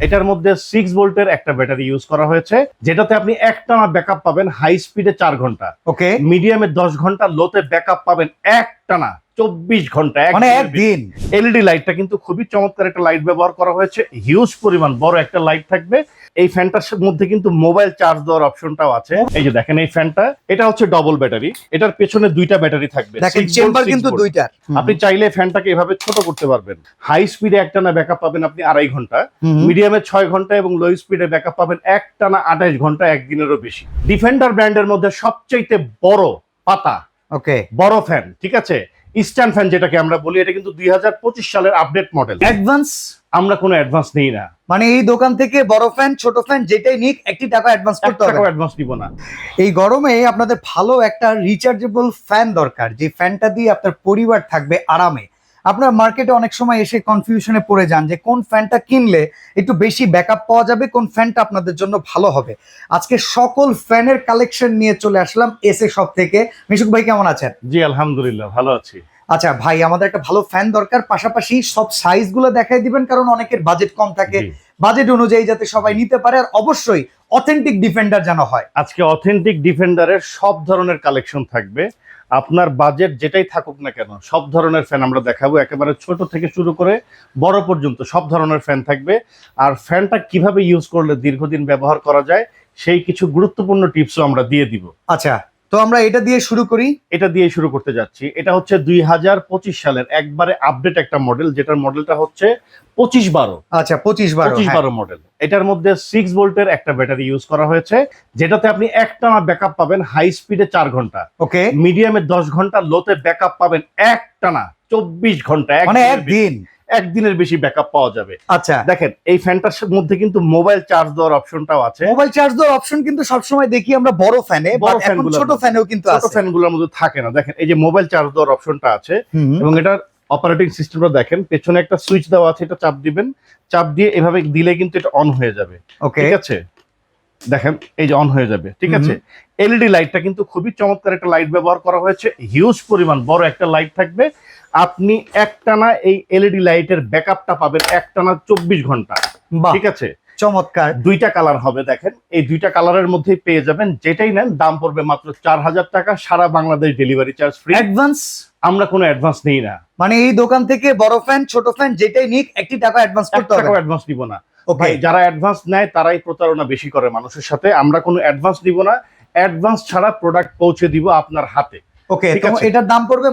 এটার মধ্যে 6 ভোল্টের একটা ব্যাটারি ইউজ করা হয়েছে, যেটাতে আপনি একটানা ব্যাকআপ পাবেন হাই স্পিডে 4 ঘন্টা, ওকে, মিডিয়ামে 10 ঘন্টা, লোতে ব্যাকআপ পাবেন একটানা 24 ঘন্টা, মানে একদিন। এলইডি লাইটটা কিন্তু খুবই চমৎকার একটা লাইট ব্যবহার করা হয়েছে, হিউজ পরিমাণ বড় একটা লাইট থাকবে। এই ফ্যানটার মধ্যে কিন্তু মোবাইল চার্জ দেওয়ার অপশনটাও আছে। এই যে দেখেন এই ফ্যানটা, এটা হচ্ছে ডবল ব্যাটারি, এটার পেছনে দুইটা ব্যাটারি থাকবে, দেখেন চেম্বার কিন্তু দুইটার। আপনি চাইলে ফ্যানটাকে এভাবে ছোট করতে পারবেন। হাই স্পিডে একটানা ব্যাকআপ পাবেন আপনি 2.5 ঘন্টা, মিডিয়ামে 6 ঘন্টা এবং লো স্পিডে ব্যাকআপ পাবেন একটানা 28 ঘন্টা, একদিনেরও বেশি। ডিফেন্ডার ব্র্যান্ডের মধ্যে সবচেয়ে বড় পাতা, ওকে, বড় ফ্যান, ঠিক আছে, স্ট্যান্ড ফ্যান যেটাকে আমরা বলি, এটা কিন্তু 2025 সালের আপডেট মডেল। অ্যাডভান্স আমরা কোনো অ্যাডভান্স নেই না, মানে এই দোকান থেকে বড় ফ্যান ছোট ফ্যান যেটাই নিক একটি টাকা অ্যাডভান্স করতে হবে, অ্যাডভান্স দিব না। এই গরমে আপনাদের ভালো একটা রিচার্জেবল ফ্যান দরকার, যে ফ্যানটা দিয়ে আপনার পরিবার থাকবে আরামে। আপনার মার্কেটে অনেক সময় এসে কনফিউশনে পড়ে যান যে কোন ফ্যানটা কিনলে একটু বেশি ব্যাকআপ পাওয়া যাবে, কোন ফ্যানটা আপনাদের জন্য ভালো হবে। আজকে সকল ফ্যানের কালেকশন নিয়ে চলে আসলাম এসএ শপ থেকে। মিশুক ভাই কেমন আছেন? জি আলহামদুলিল্লাহ ভালো আছি। আচ্ছা ভাই, আমাদের একটা ভালো ফ্যান দরকার, পাশাপাশি সব সাইজ গুলো দেখাই দিবেন, কারণ অনেকের বাজেট কম থাকে, বাজেট অনুযায়ী যাতে সবাই নিতে পারে, আর অবশ্যই অথেন্টিক ডিফেন্ডার যেন হয়। আজকে অথেন্টিক ডিফেন্ডারের সব ধরনের কালেকশন থাকবে, আপনার বাজেট যেটাই থাকুক না কেন সব ধরনের ফ্যান আমরা দেখাবো, একেবারে ছোট থেকে শুরু করে বড় পর্যন্ত সব ধরনের ফ্যান থাকবে। আর ফ্যানটা কিভাবে ইউজ করলে দীর্ঘদিন ব্যবহার করা যায় সেই কিছু গুরুত্বপূর্ণ টিপসও আমরা দিয়ে দিব। আচ্ছা, তো আমরা এটা দিয়ে শুরু করি। এটা দিয়ে শুরু করতে যাচ্ছি। এটা হচ্ছে 2025 সালের একবারে আপডেট একটা মডেল, যেটার মডেলটা হচ্ছে 2512। আচ্ছা, 2512 মডেল। এটার মধ্যে 6 ভোল্টের একটা ব্যাটারি ইউজ করা হয়েছে, যেটাতে আপনি একটানা ব্যাকআপ পাবেন হাই স্পিডে 4 ঘন্টা, ওকে, মিডিয়ামে 10 ঘন্টা, লোতে ব্যাকআপ পাবেন একটানা 24 ঘন্টা, মানে একদিনের বেশি ব্যাকআপ পাওয়া যাবে। আচ্ছা, দেখেন এই ফ্যানটার মধ্যে কিন্তু মোবাইল চার্জ দেওয়ার অপশনটাও আছে। মোবাইল চার্জ দেওয়ার অপশন কিন্তু সবসময় দেখি আমরা বড় ফ্যানে, বাট এখন ছোট ফ্যানেও কিন্তু আছে। ছোট ফ্যানগুলোর মধ্যে থাকে না। দেখেন এই যে মোবাইল চার্জ দেওয়ার অপশনটা আছে, এবং এটার অপারেটিং সিস্টেমটা দেখেন, পেছনে একটা সুইচ দেওয়া আছে, এটা চাপ দিবেন, চাপ দিয়ে এভাবে দিলে কিন্তু এটা অন হয়ে যাবে। ঠিক আছে, দেখেন এই যে অন হয়ে যাবে। ঠিক আছে, এলইডি লাইটটা কিন্তু খুবই চমৎকার একটা লাইট ব্যবহার করা হয়েছে, হিউজ পরিমাণ বড় একটা লাইট থাকবে। আপনি একটানা এই এলইডি লাইটের ব্যাকআপটা পাবেন একটানা 24 ঘন্টা। ঠিক আছে, চমৎকার। দুইটা কালার হবে, দেখেন এই দুইটা কালারের মধ্যেই পেয়ে যাবেন। যেটাই নেন দাম পড়বে মাত্র 4000 টাকা, সারা Bangladesh delivery charge free. Advance আমরা কোনো অ্যাডভান্স নেই না, মানে এই দোকান থেকে বড় ফ্যান ছোট ফ্যান যেটাই নিক একটি টাকা অ্যাডভান্স করতে হবে, অ্যাডভান্স দিব না। ভাই যারা অ্যাডভান্স নেয় তারাই প্রতারণা বেশি করে মানুষের সাথে। আমরা কোনো অ্যাডভান্স দিব না, অ্যাডভান্স ছাড়া প্রোডাক্ট পৌঁছে দিব আপনার হাতে। ওকে, তো এটার দাম পড়বে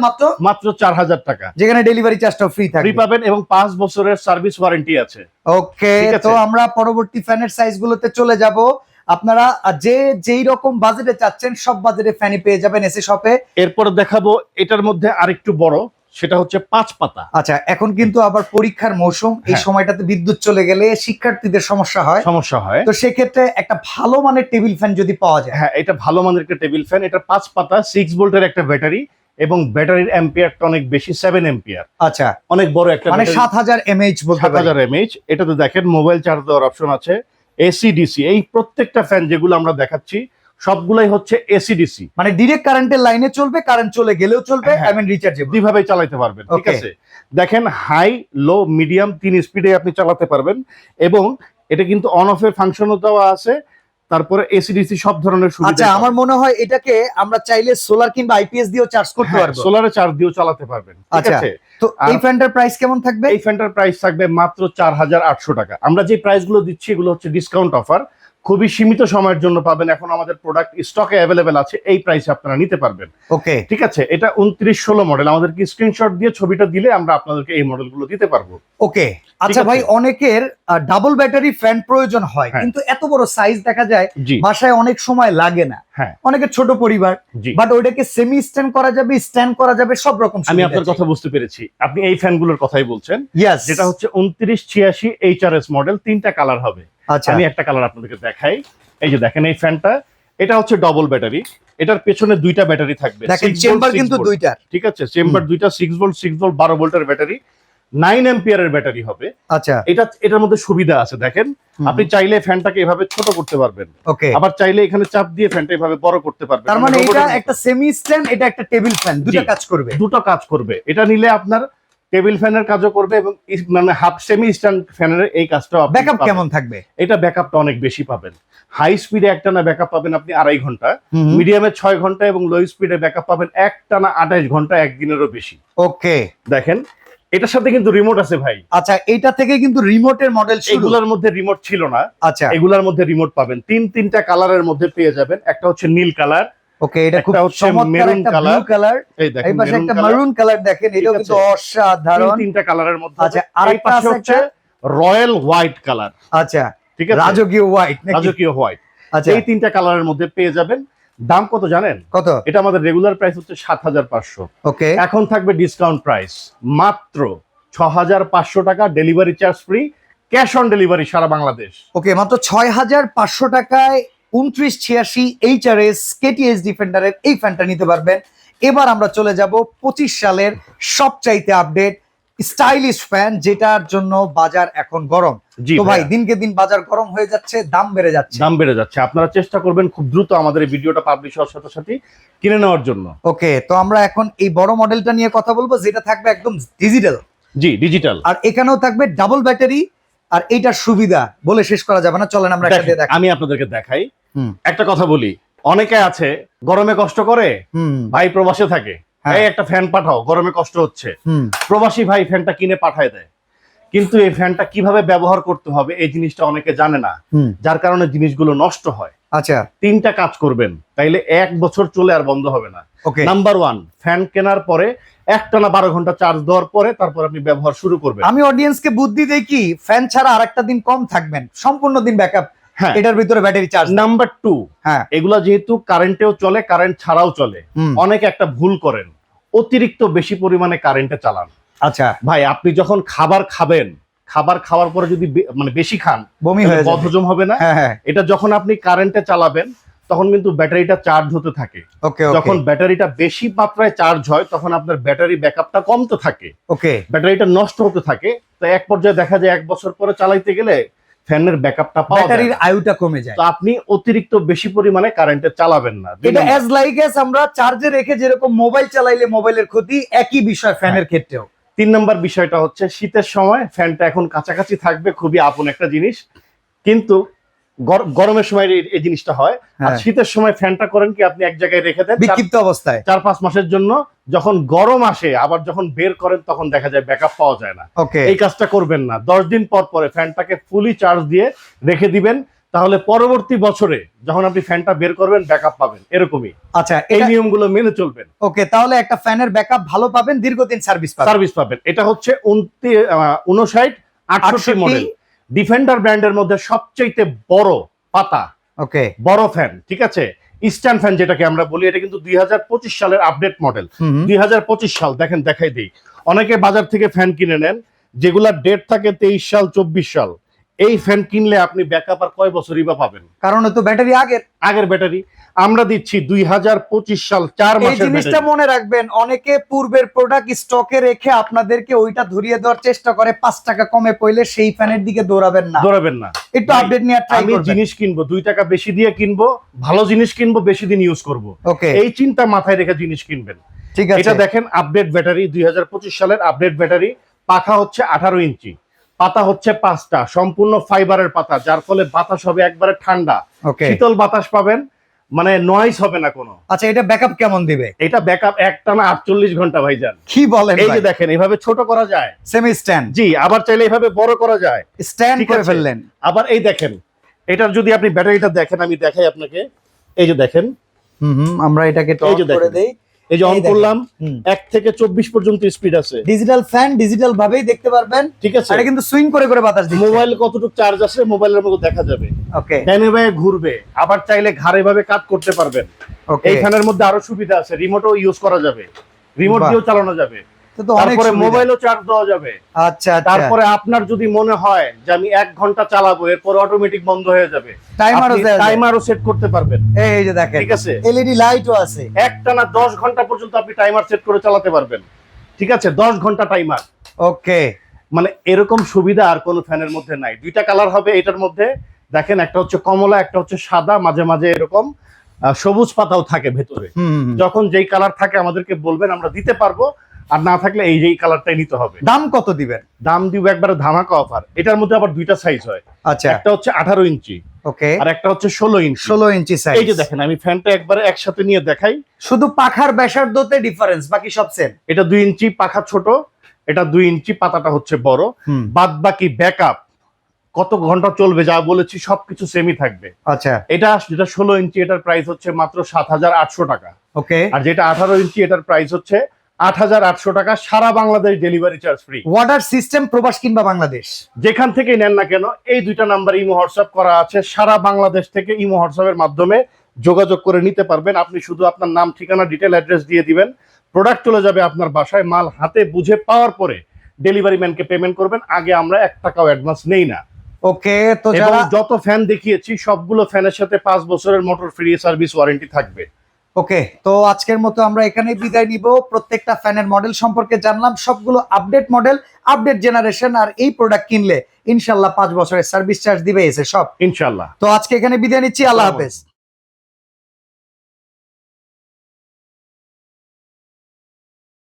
মাত্র 4000 টাকা, যেখানে ডেলিভারি চার্জটাও ফ্রি থাকবে, ফ্রি পাবেন, এবং 5 বছরের সার্ভিস ওয়ারেন্টি আছে। ওকে, তো আমরা পরবর্তী ফ্যানের সাইজ গুলোতে চলে যাব। আপনারা যেই রকম বাজেটে চাচ্ছেন সব বাজেটে ফ্যানই পেয়ে যাবেন এসএ শপে। এরপর দেখাবো এটার মধ্যে আরেকটু বড়, সেটা হচ্ছে 5 পাতা। আচ্ছা, এখন কিন্তু আবার পরীক্ষার মৌসুম, এই সময়টাতে বিদ্যুৎ চলে গেলে শিক্ষার্থীদের সমস্যা হয়, তো সেক্ষেত্রে একটা ভালো মানের টেবিল ফ্যান যদি পাওয়া যায়। হ্যাঁ, এটা ভালো মানের একটা টেবিল ফ্যান। এটা 5 পাতা, 6 ভোল্টের একটা ব্যাটারি, এবং ব্যাটারির অ্যাম্পিয়ারটা অনেক বেশি, 7 অ্যাম্পিয়ার। আচ্ছা, অনেক বড় একটা, মানে 7000 mAh বলতে পারি। 7000 mAh। এটাতে দেখেন মোবাইল চার্জ দেওয়ার অপশন আছে, এসি ডিসি। এই প্রত্যেকটা ফ্যান যেগুলো আমরা দেখাচ্ছি সবগুলাই হচ্ছে এসি ডিসি, মানে ডাইরেক্ট কারেন্টের লাইনে চলবে, কারেন্ট চলে গেলেও চলবে, এবং রিচার্জেবল, দুইভাবে চালাতে পারবেন। ঠিক আছে, দেখেন হাই, লো, মিডিয়াম 3 স্পিডে আপনি চালাতে পারবেন, এবং এটা কিন্তু অন অফ এর ফাংশনও দেওয়া আছে। তারপরে এসি ডিসি সব ধরনের সুবিধা। আচ্ছা, আমার মনে হয় এটাকে আমরা চাইলে সোলার কিংবা আইপিএস দিয়েও চার্জ করতে পারবো, সোলারে চার্জ দিয়েও চালাতে পারবেন। ঠিক আছে, তো এই ফ্যানটার প্রাইস কেমন থাকবে? এই ফ্যানটার প্রাইস থাকবে মাত্র 4800 টাকা। আমরা যে প্রাইস গুলো দিচ্ছি এগুলো হচ্ছে ডিসকাউন্ট অফার, খুবই সীমিত সময়ের জন্য পাবেন। এখন আমাদের প্রোডাক্ট স্টকে অ্যাভেলেবেল আছে, এই প্রাইসে আপনারা নিতে পারবেন। ওকে, ঠিক আছে, এটা 2916 মডেল। আমাদেরকে স্ক্রিনশট দিয়ে ছবিটা দিলে আমরা আপনাদেরকে এই মডেলগুলো দিতে পারবো। ওকে, আচ্ছা ভাই, অনেকের ডাবল ব্যাটারি ফ্যান প্রয়োজন হয়, কিন্তু এত বড় সাইজ দেখা যায় বাসায় অনেক সময় লাগে না। অনেকের ছোট পরিবার, বাট ওইটাকে সেমি স্ট্যান্ড করা যাবে, স্ট্যান্ড করা যাবে, সব রকম। আমি আপনার কথা বুঝতে পেরেছি, আপনি এই ফ্যানগুলোর কথাই বলছেন, যেটা হচ্ছে 2986 HRS মডেল। 3টা কালার হবে। আচ্ছা, আমি একটা কালার আপনাদেরকে দেখাই। এই যে দেখেন এই ফ্যানটা, এটা হচ্ছে ডবল ব্যাটারি, এটার পেছনে দুইটা ব্যাটারি থাকবে। দেখেন চেম্বার কিন্তু দুইটার। ঠিক আছে, চেম্বার দুইটা, 6 ভোল্ট 12 ভোল্টের ব্যাটারি, 9 অ্যাম্পিয়ারের ব্যাটারি হবে। আচ্ছা, এটার মধ্যে সুবিধা আছে, দেখেন আপনি চাইলে ফ্যানটাকে এভাবে ছোট করতে পারবেন, আবার চাইলে এখানে চাপ দিয়ে ফ্যানটা এভাবে বড় করতে পারবেন। তার মানে এটা একটা সেমি স্ট্যান্ড, এটা একটা টেবিল ফ্যান, দুটো কাজ করবে। এটা নিলে আপনার টেবিল ফ্যানের কাজও করবে এবং মানে হাফ সেমি স্ট্যান্ড ফ্যানের এই কাজটাও আপনি ব্যাকআপ পাবেন। কেমন থাকবে? এটা ব্যাকআপটা অনেক বেশি পাবেন। হাই স্পিডে একটানা ব্যাকআপ পাবেন আপনি 2.5 ঘন্টা, মিডিয়ামে 6 ঘন্টা এবং লো স্পিডে ব্যাকআপ পাবেন একটানা 28 ঘন্টা, একদিনেরও বেশি। ওকে, দেখেন এটার সাথে কিন্তু রিমোট আছে ভাই। আচ্ছা, এটা থেকে কিন্তু রিমোটের মডেল শুরু। এগুলোর মধ্যে রিমোট ছিল না, আচ্ছা, এগুলোর মধ্যে রিমোট পাবেন। তিনটা কালারের মধ্যে পেয়ে যাবেন। একটা হচ্ছে নীল কালার, ওকে, এটা খুব একটা হচ্ছে চমৎকার মেরুন একটা কালার, ব্লু কালার, এই দেখেন এই পাশে মেরুন একটা কালার, মেরুন কালার দেখেন, এটাও ঠিক কিন্তু আছে? অসাধারণ। তিনটা কালারের মধ্যে। আচ্ছা, এই আরেকটা পাশে আছে হচ্ছে একটা রয়্যাল হোয়াইট কালার, আচ্ছা, ঠিক আছে, রাজকীয় হোয়াইট নাকি? রাজকীয় হোয়াইট। আচ্ছা, এই তিনটা কালারের মধ্যে পেয়ে যাবেন। দাম কত জানেন? কত? এটা আমাদের রেগুলার প্রাইস হচ্ছে 7,500, ওকে, এখন থাকবে ডিসকাউন্ট প্রাইস মাত্র 6,500 টাকা, delivery charge free, cash on delivery সারা বাংলাদেশ। ওকে, মাত্র 6,500 টাকায় 2986 HRS KTH ডিফেন্ডারের এই ফ্যানটা নিতে পারবেন। এবার আমরা চলে যাব 25 সালের সবচাইতে আপডেট স্টাইলিশ ফ্যান, যেটার জন্য বাজার এখন গরম। জি তো ভাই, ভাইয়া, দিনকে দিন বাজার গরম হয়ে যাচ্ছে, দাম বেড়ে যাচ্ছে। দাম বেড়ে যাচ্ছে। আপনারা চেষ্টা করবেন খুব দ্রুত আমাদের এই ভিডিওটা পাবলিশ হওয়ার সাথে সাথে কিনে নেওয়ার জন্য। ওকে, তো আমরা এখন এই বড় মডেলটা নিয়ে কথা বলবো, যেটা থাকবে একদম ডিজিটাল। জি, ডিজিটাল। আর এখানেও থাকবে ডাবল ব্যাটারি। আর এইটার সুবিধা বলে শেষ করা যাবে না, চলেন আমরা একটা দিয়ে দেখাই। আমি আপনাদেরকে দেখাই। হুম। একটা কথা বলি, অনেকে আছে গরমে কষ্ট করে, হুম, ভাই প্রবাসে থাকে, হ্যাঁ। এই একটা ফ্যান পাঠাও, গরমে কষ্ট হচ্ছে, হুম, প্রবাসী ভাই ফ্যানটা কিনে পাঠায় দেয়, কিন্তু এই ফ্যানটা কিভাবে ব্যবহার করতে হবে এই জিনিসটা অনেকে জানে না, হুম, যার কারণে জিনিসগুলো নষ্ট হয়। আচ্ছা, তিনটা কাজ করবেন, তাইলে 1 বছর চলে আর বন্ধ হবে না। ওকে। নাম্বার 1, ফ্যান কেনার পরে একটানা 12 ঘন্টা চার্জ দেওয়ার পরে তারপর আপনি ব্যবহার শুরু করবেন। আমি অডিয়েন্সকে বুদ্ধি দেই কি, ফ্যান ছাড়া আরেকটা দিন কম থাকবেন, সম্পূর্ণ দিন ব্যাকআপ হ্যাঁ। এটার ভিতরে ব্যাটারি চার্জ। নাম্বার 2, হ্যাঁ, এগুলা যেহেতু কারেন্টেও চলে, কারেন্ট ছাড়াও চলে, হুম, অনেকে একটা ভুল করেন, অতিরিক্ত বেশি পরিমাণে কারেন্টে চালান। আচ্ছা, ভাই আপনি যখন খাবার খাবেন, খাবার খাওয়ার পরে যদি মানে বেশি খান, বমি হয়ে যাবে। বদহজম হবে না? হ্যাঁ, হ্যাঁ, এটা যখন আপনি কারেন্টে চালাবেন তখন কিন্তু ব্যাটারিটা চার্জ হতে থাকে। ওকে, যখন ব্যাটারিটা বেশি মাত্রায় চার্জ হয় তখন আপনার ব্যাটারি ব্যাকআপটা কমতে থাকে, ওকে, ব্যাটারিটা নষ্ট হতে থাকে। তো এক পর্যায়ে দেখা যায় 1 বছর পরে চালাইতে গেলে ফ্যানের ব্যাকআপটা পাওয়া যায় ব্যাটারির না। আয়ুটা কমে যায়। তো আপনি অতিরিক্ত বেশি পরিমাণে কারেন্টে চালাবেন না। এটা অ্যাজ লাইক এস আমরা চার্জে রেখে যেরকম মোবাইল চালাইলে মোবাইলের ক্ষতি, একই বিষয় ফ্যানের ক্ষেত্রেও। 3 নম্বর বিষয়টা হচ্ছে শীতের সময় ফ্যানটা এখন কাছাকাছি থাকবে, খুবই আপন একটা জিনিস, কিন্তু গরমের সময় এই জিনিসটা হয়। আর হ্যাঁ। শীতের সময় ফ্যানটা করেন কি, আপনি এক জায়গায় রেখে দেন বিক্ষিপ্ত অবস্থায় 4-5 মাসের জন্য, যখন গরম আসে আবার যখন বের করেন তখন দেখা যায় ব্যাকআপ পাওয়া যায় না। ওকে, এই কাজটা করবেন না। 10 দিন পর পরে ফ্যানটাকে ফুলি চার্জ দিয়ে রেখে দিবেন, তাহলে পরবর্তী বছরে যখন আপনি ফ্যানটা বের করবেন ব্যাকআপ পাবেন। এরকমই আচ্ছা, এই এটা নিয়মগুলো মেনে চলবেন। ওকে, তাহলে একটা ফ্যানের ব্যাকআপ ভালো পাবেন, দীর্ঘদিন সার্ভিস পাবেন। সার্ভিস পাবেন। এটা হচ্ছে 59-68 মডেল, ডিফেন্ডার ব্র্যান্ডের মধ্যে সবচেয়ে বড় পাতা, ওকে, বড় ফ্যান, ঠিক আছে, ইস্টার্ন ফ্যান যেটাকে আমরা বলি। এটা কিন্তু 2025 সালের আপডেট মডেল। 2025 সাল দেখেন, দেখাই দিই। অনেকে বাজার থেকে ফ্যান কিনে নেন যেগুলার ডেট থাকে 23 সাল 24 সাল। এই ফ্যান কিনলে আপনি ব্যাকআপ আর কয় বছরই বা পাবেন? কারণ তো ব্যাটারি আগের ব্যাটারি। আমরা দিচ্ছি 2025 সাল 4 এই মাসের জিনিসটা ব্যাটারি। মনে রাখবেন, অনেকে পূর্বের প্রোডাক্ট স্টকে রেখে আপনাদেরকে ওইটা ধরিয়ে দেওয়ার চেষ্টা করে, 5 টাকা কমে পড়লে সেই ফ্যানের দিকে দৌড়াবেন না, দৌড়াবেন না। একটু আপডেট নিয়ে ট্রাই আমি করবেন। জিনিস কিনবো 2 টাকা বেশি দিয়ে কিনবো, ভালো জিনিস কিনবো, বেশি দিন ইউজ করব, ওকে, এই চিন্তা মাথায় রেখে জিনিস কিনবেন। ঠিক আছে। এটা দেখেন আপডেট ব্যাটারি, 2025 সালের আপডেট ব্যাটারি। পাখা হচ্ছে 18 ইঞ্চি, পাতা হচ্ছে 5টা, সম্পূর্ণ ফাইবারের পাতা, যার ফলে বাতাস হবে একবারে ঠান্ডা, ওকে, শীতল বাতাস পাবেন, মানে নয়েজ হবে না কোনো। আচ্ছা, এটা ব্যাকআপ কেমন দিবে? এটা ব্যাকআপ একটানা 48 ঘন্টা ভাইজান। কি বলেন? এই যে দেখেন, এভাবে ছোট করা যায়, সেমি স্ট্যান্ড। জি, আবার চাইলে এভাবে বড় করা যায়, স্ট্যান্ড ঠিক করে আছে। ফেললেন। আবার এই দেখেন, এটার যদি আপনি ব্যাটারিটা দেখেন, আমি দেখাই আপনাকে। এই যে দেখেন, আমরা এটাকে এই যে টর্চ করে দেখেন, দেই। এই যে অন এই দেখেন। করলাম, 1 থেকে 24 পর্যন্ত স্পিড আছে। ডিজিটাল ফ্যান, ডিজিটাল ভাবেই দেখতে পারবেন, ঠিক আছে। এটা কিন্তু সুইং করে করে বাতাস দিচ্ছে। মোবাইল কতটুকু চার্জ আছে মোবাইলের মতো দেখা যাবে, ওকে, ফ্যানে ভাবে ঘুরবে, আবার চাইলে ঘাড়ে ভাবে কাজ করতে পারবেন। ওকে, এই ফ্যানের মধ্যে আরো সুবিধা আছে, রিমোটও ইউজ করা যাবে, রিমোট বাহ। দিয়েও চালানো যাবে, তো অনেক তারপরে সুবিধা। মোবাইলও চার্জ দেওয়া যাবে। আচ্ছা, আচ্ছা, তারপরে আপনার যদি মনে হয় যে আমি 1 ঘন্টা চালাবো, এরপর অটোমেটিক বন্ধ হয়ে যাবে, টাইমারও দেওয়া যায়। টাইমারও সেট করতে পারবেন। এই যে দেখেন, ঠিক আছে। এলইডি লাইটও আছে। একটানা 10 ঘন্টা পর্যন্ত আপনি টাইমার সেট করে চালাতে পারবেন, ঠিক আছে, 10 ঘন্টা টাইমার। ওকে, মানে এরকম সুবিধা আর কোনো ফ্যানের মধ্যে নাই। 2টা কালার হবে এটার মধ্যে, দেখেন, একটা হচ্ছে কমলা, একটা হচ্ছে সাদা, মাঝে মাঝে এরকম সবুজ পাতাও থাকে ভেতরে। যখন যেই কালার থাকে আমাদেরকে বলবেন, আমরা দিতে পারবো। আর না থাকলে এই যে কালারটাই নিতে হবে। দাম কত দিবেন? দাম দিব একবারে ধামাকা অফার। এটার মধ্যে আবার দুইটা সাইজ হয়। আচ্ছা, একটা হচ্ছে 18 ইঞ্চি, ওকে, আর একটা হচ্ছে 16 ইঞ্চি। 16 ইঞ্চি সাইজ। এই যে দেখেন আমি ফ্যানটা একবারে একসাথে নিয়ে দেখাই। শুধু পাখার ব্যাসার্ধতে ডিফারেন্স, বাকি সব সেম। এটা 2 ইঞ্চি, পাখা ছোট, এটা 2 ইঞ্চি, পাতাটা হচ্ছে বড়। বাদ বাকি ব্যাকআপ কত ঘন্টা চলবে যা বলেছি সবকিছু সেমই থাকবে। আচ্ছা, এটা যেটা 16 ইঞ্চি এটার প্রাইস হচ্ছে মাত্র 7,800 টাকা। ওকে। আর যেটা 18 ইঞ্চি এটার প্রাইস হচ্ছে 8,800 টাকা। সারা Bangladesh delivery charge free. Order system প্রবাস কিংবা বাংলাদেশ যেখান থেকে নেন না কেন এই দুইটা নাম্বার ইমো হোয়াটসঅ্যাপ করা আছে। সারা বাংলাদেশ থেকে ইমো হোয়াটসঅ্যাপের মাধ্যমে যোগাযোগ করে নিতে পারবেন। আপনি শুধু আপনার নাম, ঠিকানা, ডিটেল অ্যাড্রেস দিয়ে দিবেন, প্রোডাক্ট চলে যাবে আপনার বাসায়। মাল হাতে বুঝে পাওয়ার পরে ডেলিভারি ম্যানকে পেমেন্ট করবেন। আগে আমরা 1 টাকাও অ্যাডভান্স নেই না। ওকে। তো এবং যারা যত ফ্যান দেখিয়েছি সবগুলো ফ্যানের সাথে 5 বছরের মোটর ফ্রি সার্ভিস ওয়ারেন্টি থাকবে। ওকে, তো আজকের মতো আমরা এখানে বিদায় নিব। প্রত্যেকটা ফ্যানের মডেল সম্পর্কে জানলাম, সবগুলো আপডেট মডেল, আপডেট জেনারেশন। আর এই প্রোডাক্ট কিনলে ইনশাল্লাহ 5 বছরের সার্ভিস চার্জ দিবে এসে সব ইনশাল্লাহ। তো আজকে এখানে বিদায় নিচ্ছি। আল্লাহ হাফেজ।